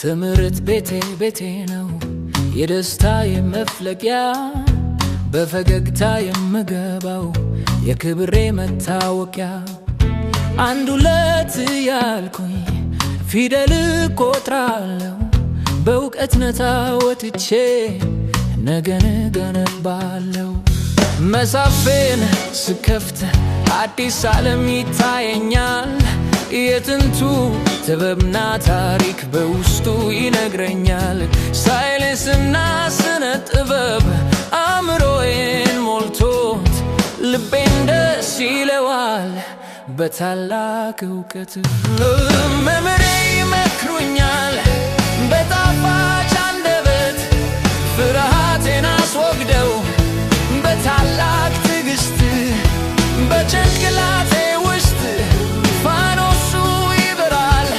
ትምህርት ቤቴ ነው የደስታ የመፍለቂያ በፈገግታ የምገባው የክብሬ መታወቂያ አንድ ሁለት ያልኩኝ ፊደል ቆጥራለሁ በእውቀት ነታ ወጥቼ ነገን ገነባለሁ መጽሐፌን ስከፍት አዲስ ዓለም ይታየኛል የጥንቱ ጥበብና ታሪክ በውስጡ ይነግረኛል ሳይንስና ስነ ጥበብ አእምሮዬን ሞልቶት ልቤን ደስ ይለዋል በታላቅ እውቀት መምህሬ ይመክሩኛል በጣፋጭ አንደበት ፍርሃቴን አስወግደው በታላቅ ትዕግስት በጭንቅላቴ ውስጥ ፋኖሱ ይበራል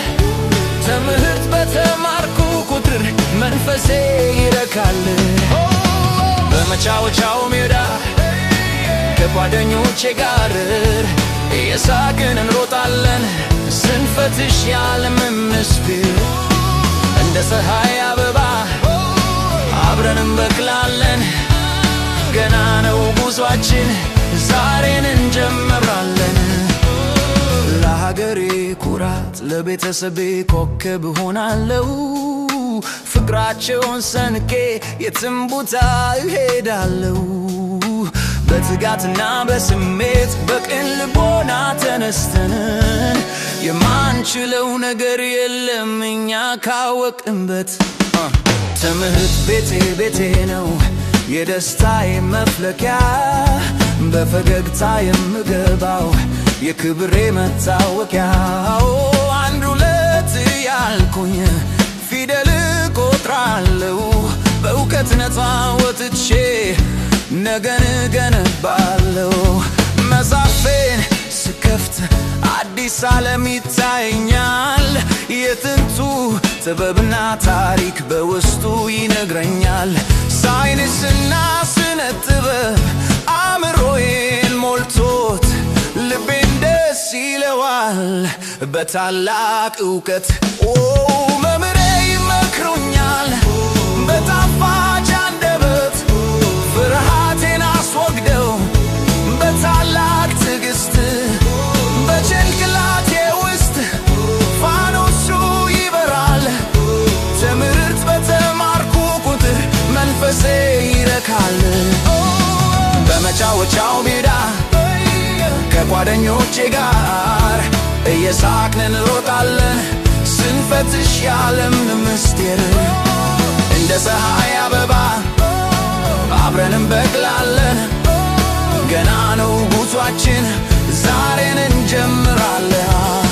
ትምህርት በተማርኩ ቁጥር መንፈሴ ይረካል በመጫወቻው ሜዳ ከጓደኞቼ ጋር እየሳቅን እንሮጣለን ስንፈትሽ የዓለምን ምስጢር እንደ ፀሐይ አበባ አብረን እንበቅላለን ገና ነው ጉዟችን ዛሬን እንጀምራለን ለሀገሬ ኩራት ለቤተሰቤ ኮከብ ሆናለሁ ፍቅራቸውን ሰንቄ የትም ቦታ እሄዳለሁ በትጋትና በስሜት በቅን ልቦና ተነስተን የማንችለው ነገር የለም እኛ ካወቅንበት ትምህርት ቤቴ ነው የደስታዬ መፍለቂያ በፈገግታ የምገባው የክብሬ መታወቂያ አንድ ሁለት ያልኩኝ ፊደል ቆጥራለሁ በእውቀት ነታ ወጥቼ ነገን ገነባለሁ መጽሐፌን ስከፍት አዲስ ዓለም ይታየኛል የጥንቱ ጥበብና ታሪክ በውስጡ ይነግረኛል ሳይንስና ስነ ጥበብ አእምሮዬን ሞልቶት ልቤን ደስ ይለዋል በታላቅ እውቀት መምህሬ ይመክሩኛል በጣፋጭ አንደበት ፍርሃቴን አስወግደው በታላቅ ትዕግስት በጭንቅላቴ ውስጥ ፋኖሱ ይበራል ትምህርት በተማርኩ ቁጥር መንፈሴ ይረካል በመጫወቻው ሜዳ ከጓደኞቼ ጋር እየሳቅን እንሮጣለን ስንፈትሽ የዓለምን ምስጢር እንደ ፀሐይ አበባ አብረን እንበቅላለን ገና ነው ጉዟችን ዛሬን እንጀምራለን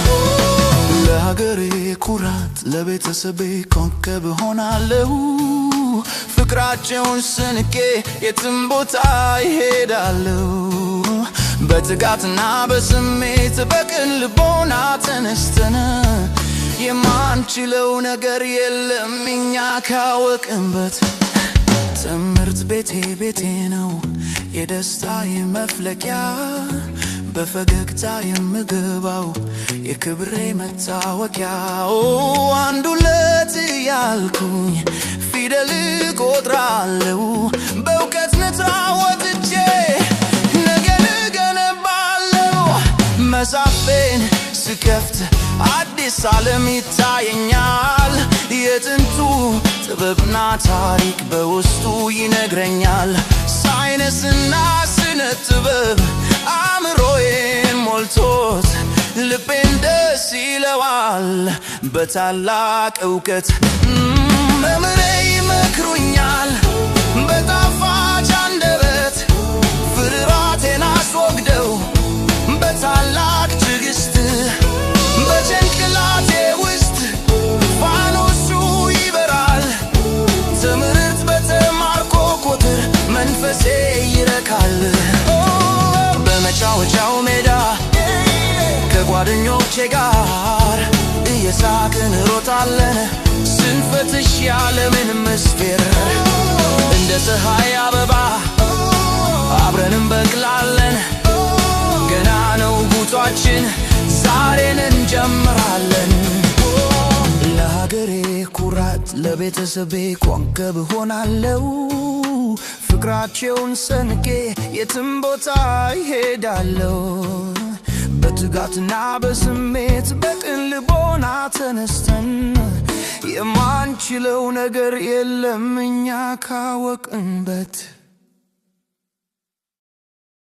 ለሀገሬ ኩራት ለቤተሰቤ ኮከብ ሆናለሁ ፍቅራቸውን ስንቄ የትም ቦታ ይሄዳለሁ በትጋትና በስሜት በቅን ልቦና ተነስተን የማንችለው ነገር የለም እኛ ካወቅንበት ትምህርት ቤቴ ነው የደስታዬ መፍለቂያ በፈገግታ የምገባው የክብሬ መታወቂያ አንድ ሁለት ያልኩኝ ፊደል ቆጥራለሁ በእውቀት ነታ ወጥቼ ነገን ገነባለሁ መጽሐፌን ስከፍት አዲስ ዓለም ይታየኛል የጥንቱ ጥበብና ታሪክ በውስጡ ይነግረኛል ሳይንስና ስነ ጥበብ አእምሮዬን ሞልቶት ልቤን ደስ ይለዋል በታላቅ እውቀት መምህሬ ይመክሩኛል በጣፋጭ አንደበት ፍርሃቴን አስወግደው በታላቅ ትዕግስት በጭንቅላቴ ውስጥ ፋኖሱ ይበራል ትምህርት በተማርኩ ቁጥር መንፈሴ ይረካል በመጫወቻው ሜዳ ከጓደኞቼ ጋር እየሳቅን እንሮጣለን ስንፈትሽ የዓለምን ምስጢር እንደ ፀሐይ አበባ አብረን እንበቅላለን ገና ነው ጉዟችን ዛሬን እንጀምራለን ለሀገሬ ኩራት ለቤተሰቤ ኮንከብ ሆናለሁ ፍቅራቸውን ሰንቄ የትም ቦታ ይሄዳለሁ በትጋትና በስሜት በቅን ልቦና ተነስተን የማንችለው ነገር የለም እኛ ካወቅንበት